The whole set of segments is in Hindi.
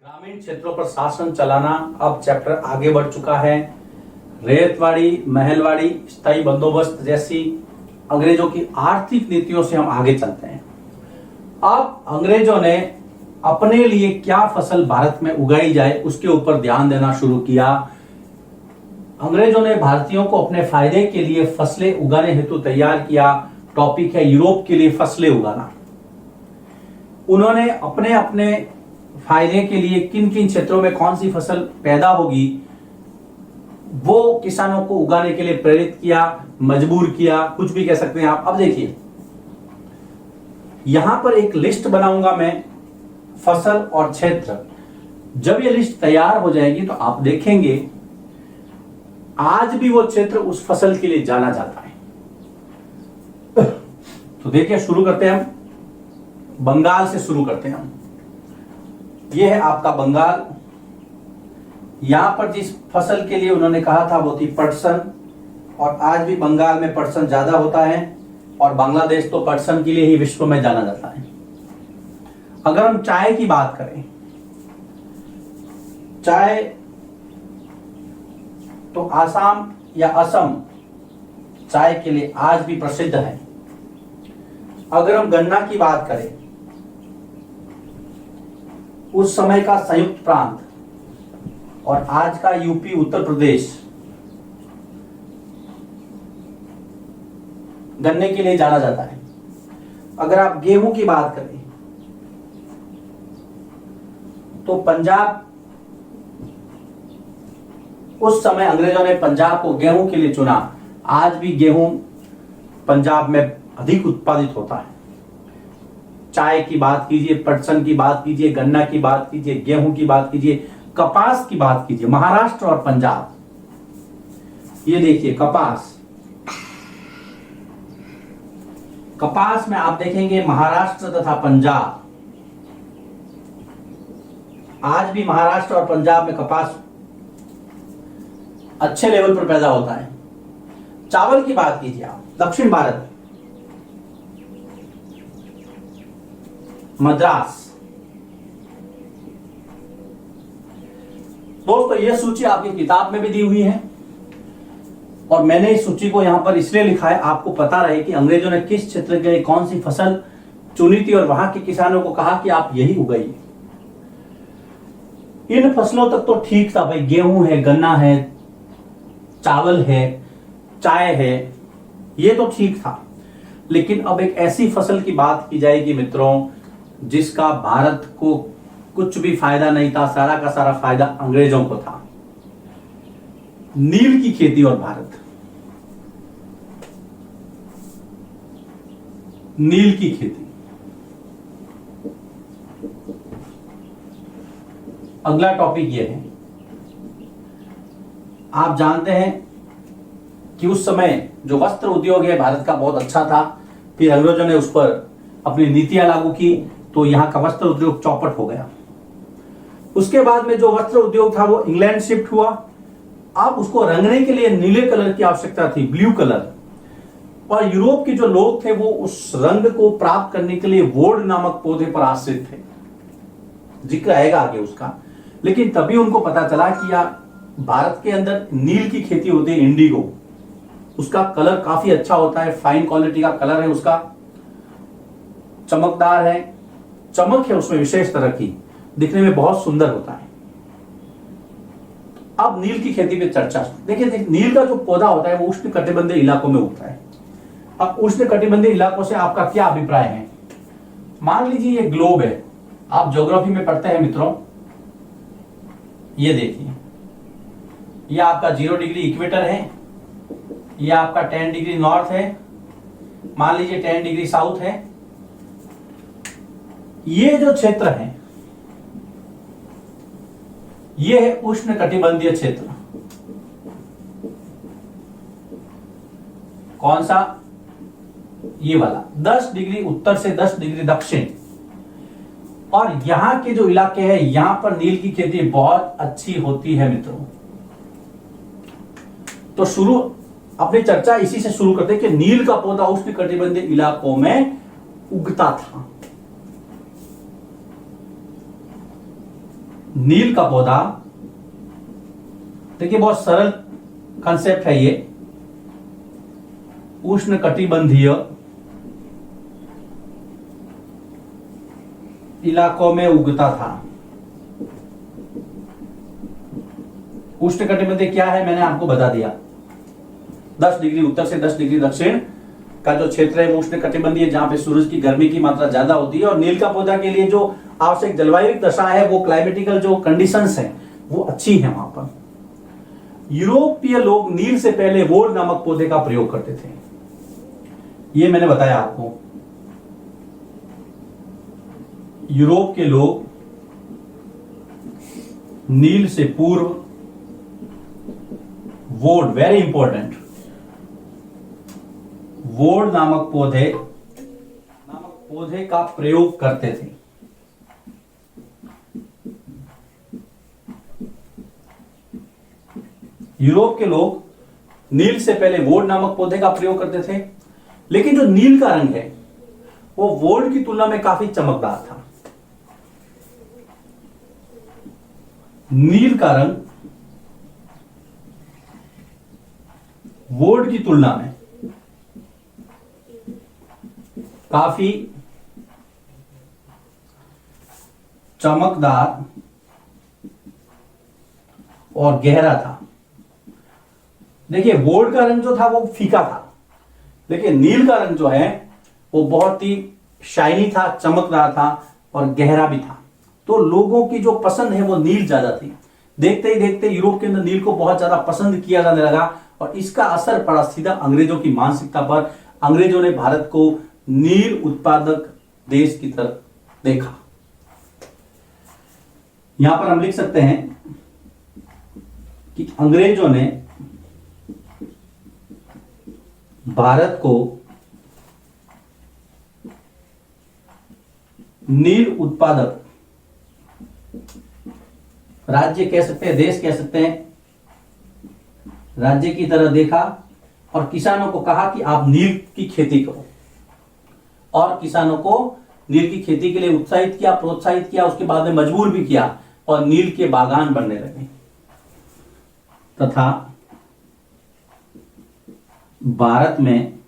ग्रामीण क्षेत्रों पर शासन चलाना अब चैप्टर आगे बढ़ चुका है। रैयतवाड़ी, महलवाड़ी, स्थायी बंदोबस्त जैसी अंग्रेजों की आर्थिक नीतियों से हम आगे चलते हैं। अब अंग्रेजों ने अपने लिए क्या फसल भारत में उगाई जाए उसके ऊपर ध्यान देना शुरू किया। अंग्रेजों ने भारतीयों को अपने फायदे के लिए फसलें उगाने हेतु तैयार किया। टॉपिक है यूरोप के लिए फसलें उगाना। उन्होंने अपने अपने फायदे के लिए किन किन क्षेत्रों में कौन सी फसल पैदा होगी वो किसानों को उगाने के लिए प्रेरित किया, मजबूर किया, कुछ भी कह सकते हैं आप। अब देखिए, यहां पर एक लिस्ट बनाऊंगा मैं, फसल और क्षेत्र। जब ये लिस्ट तैयार हो जाएगी तो आप देखेंगे आज भी वो क्षेत्र उस फसल के लिए जाना जाता है। तो देखिए, शुरू करते हैं हम बंगाल से शुरू करते हैं हम। ये है आपका बंगाल। यहां पर जिस फसल के लिए उन्होंने कहा था वो थी पटसन, और आज भी बंगाल में पटसन ज्यादा होता है, और बांग्लादेश तो पटसन के लिए ही विश्व में जाना जाता है। अगर हम चाय की बात करें, चाय तो आसाम या असम चाय के लिए आज भी प्रसिद्ध है। अगर हम गन्ना की बात करें, उस समय का संयुक्त प्रांत और आज का यूपी, उत्तर प्रदेश गन्ने के लिए जाना जाता है। अगर आप गेहूं की बात करें तो पंजाब, उस समय अंग्रेजों ने पंजाब को गेहूं के लिए चुना। आज भी गेहूं पंजाब में अधिक उत्पादित होता है। चाय की बात कीजिए, पटसन की बात कीजिए, गन्ना की बात कीजिए, गेहूं की बात कीजिए, कपास की बात कीजिए, महाराष्ट्र और पंजाब। ये देखिए कपास, कपास में आप देखेंगे महाराष्ट्र तथा पंजाब, आज भी महाराष्ट्र और पंजाब में कपास अच्छे लेवल पर पैदा होता है। चावल की बात कीजिए आप, दक्षिण भारत, मद्रास। दोस्तों, यह सूची आपकी किताब में भी दी हुई है, और मैंने इस सूची को यहां पर इसलिए लिखा है आपको पता रहे कि अंग्रेजों ने किस क्षेत्र के लिए कौन सी फसल चुनी थी और वहां के किसानों को कहा कि आप यही उगाइए। इन फसलों तक तो ठीक था भाई, गेहूं है, गन्ना है, चावल है, चाय है, ये तो ठीक था। लेकिन अब एक ऐसी फसल की बात की जाएगी मित्रों जिसका भारत को कुछ भी फायदा नहीं था, सारा का सारा फायदा अंग्रेजों को था। नील की खेती और भारत। नील की खेती। अगला टॉपिक यह है, आप जानते हैं कि उस समय जो वस्त्र उद्योग है भारत का बहुत अच्छा था। फिर अंग्रेजों ने उस पर अपनी नीतियां लागू की तो यहां का वस्त्र उद्योग चौपट हो गया। उसके बाद में जो वस्त्र उद्योग था वो इंग्लैंड शिफ्ट हुआ। अब उसको रंगने के लिए नीले कलर की आवश्यकता थी, ब्लू कलर, और यूरोप के जो लोग थे वो उस रंग को प्राप्त करने के लिए वोड नामक पौधे पर आश्रित थे, जिक्र आएगा आगे उसका। लेकिन तभी उनको पता चला कि यार भारत के अंदर नील की खेती होती है, इंडिगो, उसका कलर काफी अच्छा होता है, फाइन क्वालिटी का कलर है उसका, चमकदार है, चमक है उसमें विशेष तरह की, दिखने में बहुत सुंदर होता है। अब नील की खेती पे चर्चा देखिए। नील का जो पौधा होता है वो उष्ण कटिबंधीय इलाकों में उगता है। अब उष्ण कटिबंधीय इलाकों से आपका क्या अभिप्राय है? मान लीजिए ये ग्लोब है, आप ज्योग्राफी में पढ़ते हैं मित्रों। ये देखिए, ये आपका 0 डिग्री इक्वेटर है, ये आपका 10 डिग्री नॉर्थ है, मान लीजिए 10 डिग्री साउथ है। ये जो क्षेत्र है ये है उष्ण कटिबंधीय क्षेत्र। कौन सा? ये वाला, 10 डिग्री उत्तर से 10 डिग्री दक्षिण। और यहां के जो इलाके हैं यहां पर नील की खेती बहुत अच्छी होती है मित्रों। तो शुरू अपनी चर्चा इसी से शुरू करते हैं कि नील का पौधा उष्ण कटिबंधीय इलाकों में उगता था। नील का पौधा, देखिए बहुत सरल कंसेप्ट है ये, उष्णकटिबंधीय इलाकों में उगता था। उष्णकटिबंधीय क्या है मैंने आपको बता दिया, 10 डिग्री उत्तर से 10 डिग्री दक्षिण का जो क्षेत्र है वो उष्णकटिबंधीय, जहां पे सूरज की गर्मी की मात्रा ज्यादा होती है। और नील का पौधा के लिए जो आवश्यक जलवायु दशा है, वो क्लाइमेटिकल जो कंडीशंस है वो अच्छी है वहां पर। यूरोपीय लोग नील से पहले वोड नामक पौधे का प्रयोग करते थे, ये मैंने बताया आपको। यूरोप के लोग नील से पूर्व वोड, वेरी इंपॉर्टेंट, वोड नामक पौधे का प्रयोग करते थे। यूरोप के लोग नील से पहले वोड नामक पौधे का प्रयोग करते थे, लेकिन जो नील का रंग है वो वोड की तुलना में काफी चमकदार था। नील का रंग वोड की तुलना में काफी चमकदार और गहरा था। देखिए वोड का रंग जो था वो फीका था, लेकिन नील का रंग जो है वो बहुत ही शाइनी था, चमकदार था और गहरा भी था। तो लोगों की जो पसंद है वो नील ज्यादा थी। देखते ही देखते यूरोप के अंदर नील को बहुत ज्यादा पसंद किया जाने लगा और इसका असर पड़ा सीधा अंग्रेजों की मानसिकता पर। अंग्रेजों ने भारत को नील उत्पादक देश की तरफ देखा। यहां पर हम लिख सकते हैं कि अंग्रेजों ने भारत को नील उत्पादक राज्य कह सकते हैं, देश कह सकते हैं, राज्य की तरह देखा और किसानों को कहा कि आप नील की खेती करो, और किसानों को नील की खेती के लिए उत्साहित किया, प्रोत्साहित किया, उसके बाद में मजबूर भी किया और नील के बागान बनने लगे तथा भारत में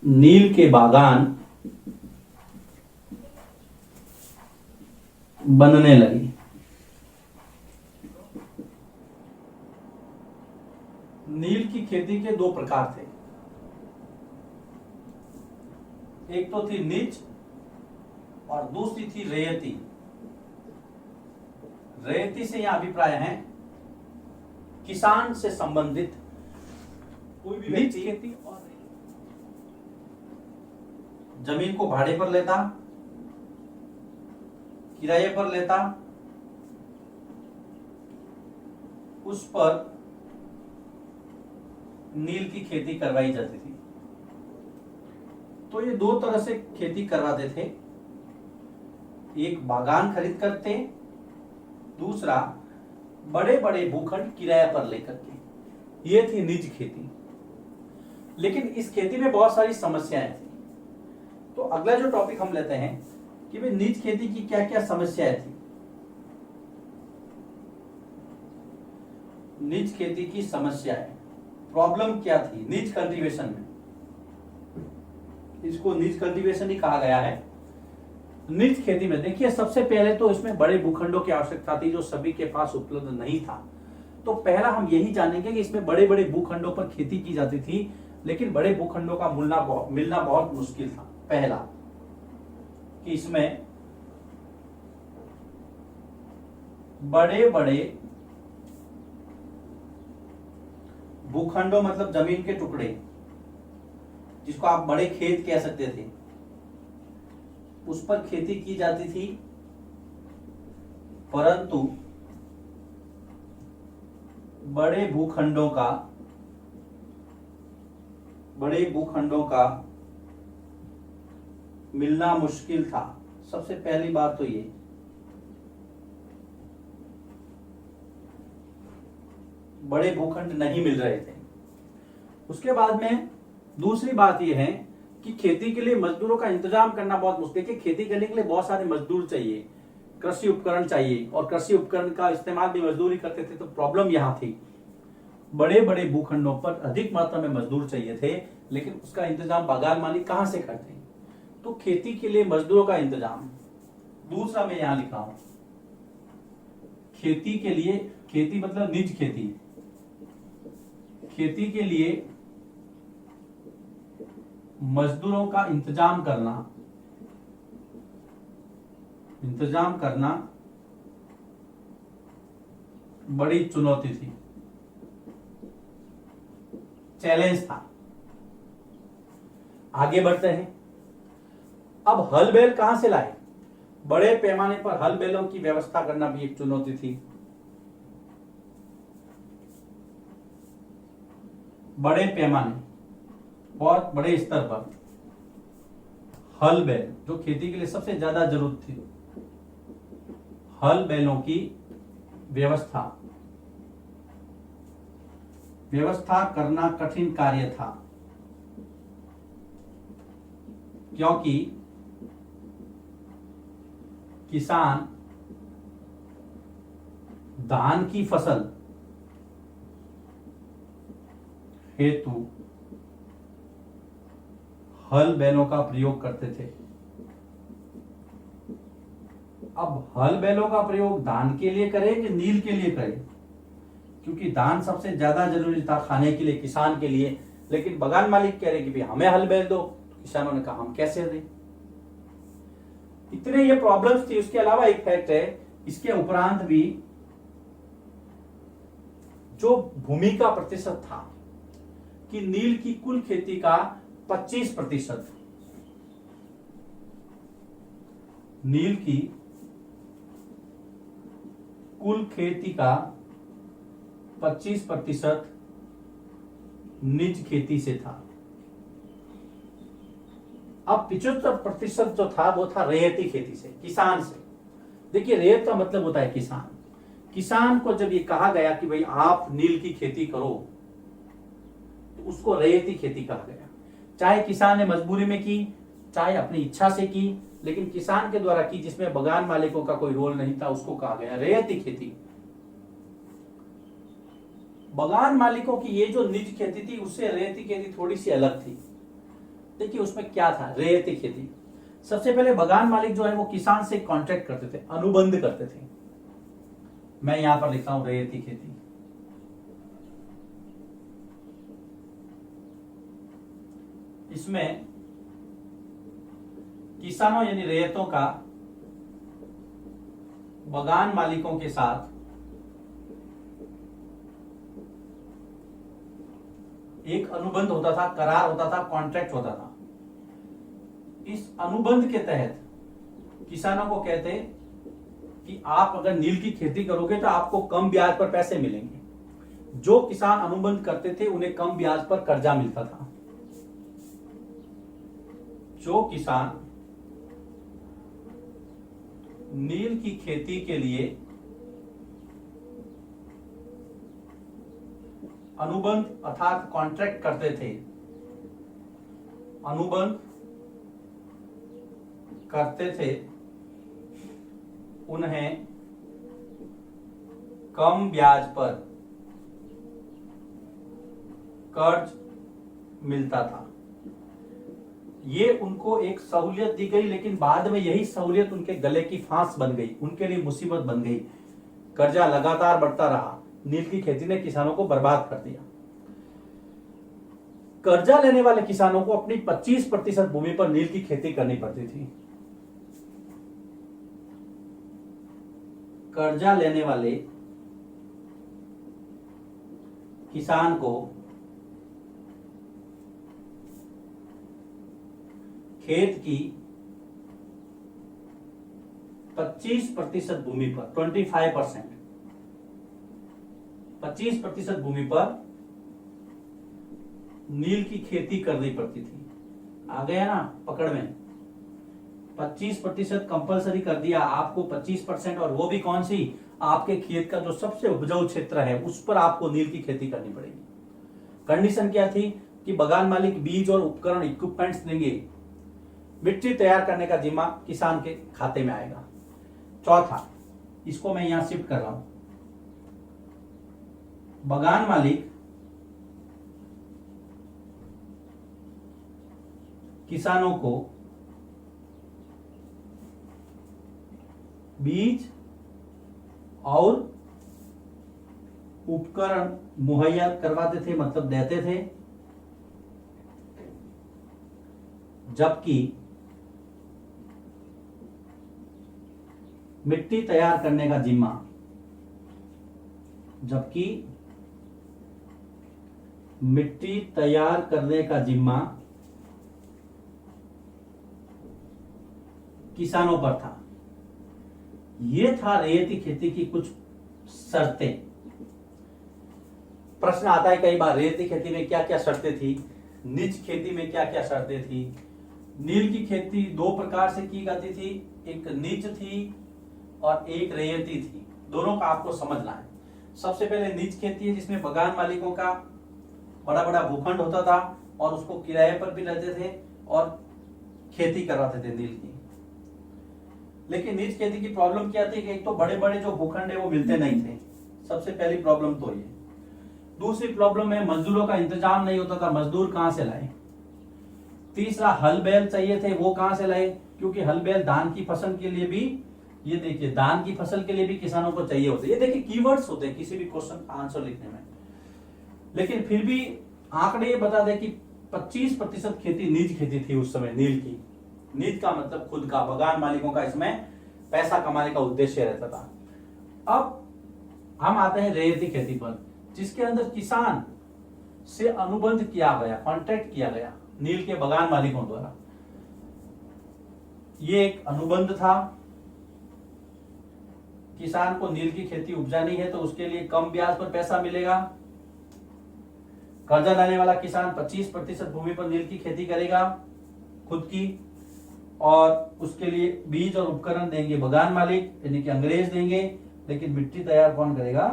नील के बागान बनने लगी। नील की खेती के दो प्रकार थे, एक तो थी निज और दूसरी थी रेयती। रेयती से यह अभिप्राय है किसान से संबंधित कोई भी व्यक्ति खेती और जमीन को भाड़े पर लेता, किराए पर लेता, उस पर नील की खेती करवाई जाती थी। तो ये दो तरह से खेती करवाते थे, एक बागान खरीद करते, दूसरा बड़े बड़े भूखंड किराए पर लेकर के। ये थी निज खेती। लेकिन इस खेती में बहुत सारी समस्याएं थी। तो अगला जो टॉपिक हम लेते हैं कि भाई निज खेती की क्या क्या समस्याएं थी। निज खेती की समस्याएं, प्रॉब्लम क्या थी निज कल्टीवेशन में, इसको निज कल्टीवेशन ही कहा गया है। निज खेती में देखिए सबसे पहले तो इसमें बड़े भूखंडों की आवश्यकता थी जो सभी के पास उपलब्ध नहीं था। तो पहला हम यही जानेंगे कि इसमें बड़े बड़े भूखंडों पर खेती की जाती थी, लेकिन बड़े भूखंडों का मिलना बहुत मुश्किल था। पहला कि इसमें बड़े बड़े भूखंडों मतलब जमीन के टुकड़े, जिसको आप बड़े खेत कह सकते थे, उस पर खेती की जाती थी, परंतु बड़े भूखंडों का मिलना मुश्किल था। सबसे पहली बात तो ये, बड़े भूखंड नहीं मिल रहे थे। उसके बाद में दूसरी बात यह है कि खेती के लिए मजदूरों का इंतजाम करना बहुत मुश्किल है। खेती करने के लिए बहुत सारे मजदूर चाहिए, कृषि उपकरण चाहिए, और कृषि उपकरण का इस्तेमाल भी मजदूर ही करते थे। तो प्रॉब्लम यहाँ थी, बड़े बड़े भूखंडों पर अधिक मात्रा में मजदूर चाहिए थे, लेकिन उसका इंतजाम बागान मालिक कहां से करते हैं? तो खेती के लिए मजदूरों का इंतजाम। दूसरा मैं यहां लिखा हूं, खेती के लिए, खेती मतलब निज खेती, खेती के लिए मजदूरों का इंतजाम करना बड़ी चुनौती थी, चैलेंज था। आगे बढ़ते हैं। अब हल बैल कहां से लाए? बड़े पैमाने पर हल बैलों की व्यवस्था करना भी एक चुनौती थी। बड़े पैमाने, बहुत बड़े स्तर पर हल बैल, जो खेती के लिए सबसे ज्यादा जरूरत थी, हल बैलों की व्यवस्था करना कठिन कार्य था, क्योंकि किसान धान की फसल हेतु हल बैलों का प्रयोग करते थे। अब हल बैलों का प्रयोग धान के लिए करें कि नील के लिए करें? क्योंकि धान सबसे ज्यादा जरूरी था खाने के लिए, किसान के लिए, लेकिन बगान मालिक कह रहे कि भाई हमें हल बैल दो। तो किसानों ने कहा हम कैसे दें? इतने ये प्रॉब्लम्स थी। उसके अलावा एक फैक्ट है, इसके उपरांत भी जो भूमि का प्रतिशत था कि नील की कुल खेती का 25%, नील की कुल खेती का 25% निज खेती से था। अब 75% जो था वो था रेयती खेती से, किसान से। देखिए, रेयत का मतलब होता है किसान। किसान को जब ये कहा गया कि भाई आप नील की खेती करो, तो उसको रेयती खेती कहा गया। चाहे किसान ने मजबूरी में की, चाहे अपनी इच्छा से की, लेकिन किसान के द्वारा की, जिसमें बगान मालिकों का कोई रोल नहीं था, उसको कहा गया रेयती खेती। बगान मालिकों की ये जो निज खेती थी, उससे रेयती खेती थोड़ी सी अलग थी। देखिए उसमें क्या था रेयती खेती। सबसे पहले बगान मालिक जो है वो किसान से कॉन्ट्रैक्ट करते थे, अनुबंध करते थे। मैं यहां पर लिखता हूं रेयती खेती। इसमें किसानों यानी रेयतों का बगान मालिकों के साथ एक अनुबंध होता था, करार होता था, कॉन्ट्रैक्ट होता था। इस अनुबंध के तहत किसानों को कहते कि आप अगर नील की खेती करोगे तो आपको कम ब्याज पर पैसे मिलेंगे। जो किसान अनुबंध करते थे उन्हें कम ब्याज पर कर्जा मिलता था। जो किसान नील की खेती के लिए अनुबंध अर्थात कॉन्ट्रैक्ट करते थे, अनुबंध करते थे, उन्हें कम ब्याज पर कर्ज मिलता था। ये उनको एक सहूलियत दी गई, लेकिन बाद में यही सहूलियत उनके गले की फांस बन गई, उनके लिए मुसीबत बन गई। कर्जा लगातार बढ़ता रहा। नील की खेती ने किसानों को बर्बाद कर दिया। कर्जा लेने वाले किसानों को अपनी 25% भूमि पर नील की खेती करनी पड़ती थी। कर्जा लेने वाले किसान को खेत की 25% भूमि पर 25% भूमि पर नील की खेती करनी पड़ती थी। आ गया ना पकड़ में? 25% कंपलसरी कर दिया आपको, 25%, और वो भी कौन सी? आपके खेत का जो सबसे उपजाऊ क्षेत्र है उस पर आपको नील की खेती करनी पड़ेगी। कंडीशन क्या थी? कि बगान मालिक बीज और उपकरण इक्विपमेंट्स देंगे, मिट्टी तैयार करने का जिम्मा किसान के खाते में आएगा। चौथा, इसको मैं यहां शिफ्ट कर रहा हूं, बगान मालिक किसानों को बीज और उपकरण मुहैया करवाते थे, मतलब देते थे, जबकि मिट्टी तैयार करने का जिम्मा किसानों पर था। ये था रेती खेती की कुछ शर्तें। प्रश्न आता है कई बार, रेती खेती में क्या क्या शर्तें थी, निज खेती में क्या क्या शर्तें थी। नील की खेती दो प्रकार से की जाती थी, एक निज थी और एक रेती थी। दोनों का आपको समझना है। सबसे पहले निज खेती है, जिसमें बगान मालिकों का बड़ा बड़ा भूखंड होता था और उसको किराए पर भी लेते थे और खेती करवाते थे नील की। लेकिन निज खेती की प्रॉब्लम क्या थी कि एक तो बड़े बड़े जो भूखंड है वो मिलते नहीं थे, सबसे पहली प्रॉब्लम तो ये। दूसरी प्रॉब्लम है मजदूरों का इंतजाम नहीं होता था, मजदूर कहां से लाए। तीसरा, हल बैल चाहिए थे, वो कहां से लाए, क्योंकि हल बैल धान की फसल के लिए भी, ये देखिए धान की फसल के लिए भी किसानों को चाहिए होते। ये देखिए कीवर्ड्स होते हैं किसी भी क्वेश्चन का आंसर लिखने में। लेकिन फिर भी आंकड़े ये बता दे कि 25% खेती निज खेती थी उस समय नील की। निज का मतलब खुद का, बगान मालिकों का इसमें पैसा कमाने का उद्देश्य रहता था। अब हम आते हैं रेती खेती पर, जिसके अंदर किसान से अनुबंध किया गया, कॉन्ट्रैक्ट किया गया नील के बगान मालिकों द्वारा। ये एक अनुबंध था। किसान को नील की खेती उपजानी है तो उसके लिए कम ब्याज पर पैसा मिलेगा। कर्जा लेने वाला किसान 25% भूमि पर नील की खेती करेगा खुद की, और उसके लिए बीज और उपकरण देंगे बगान मालिक यानी कि अंग्रेज देंगे, लेकिन मिट्टी तैयार कौन करेगा,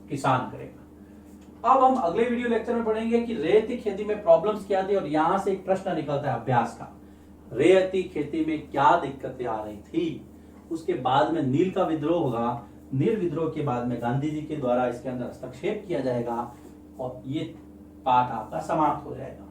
किसान करेगा। अब हम अगले वीडियो लेक्चर में पढ़ेंगे कि रेती खेती में प्रॉब्लम्स क्या थी, और यहां से एक प्रश्न निकलता है अभ्यास का, रेती खेती में क्या दिक्कतें आ रही थी। उसके बाद में नील का विद्रोह होगा, नील विद्रोह के बाद में गांधी जी के द्वारा इसके अंदर हस्तक्षेप किया जाएगा और ये पाठ आपका समाप्त हो जाएगा।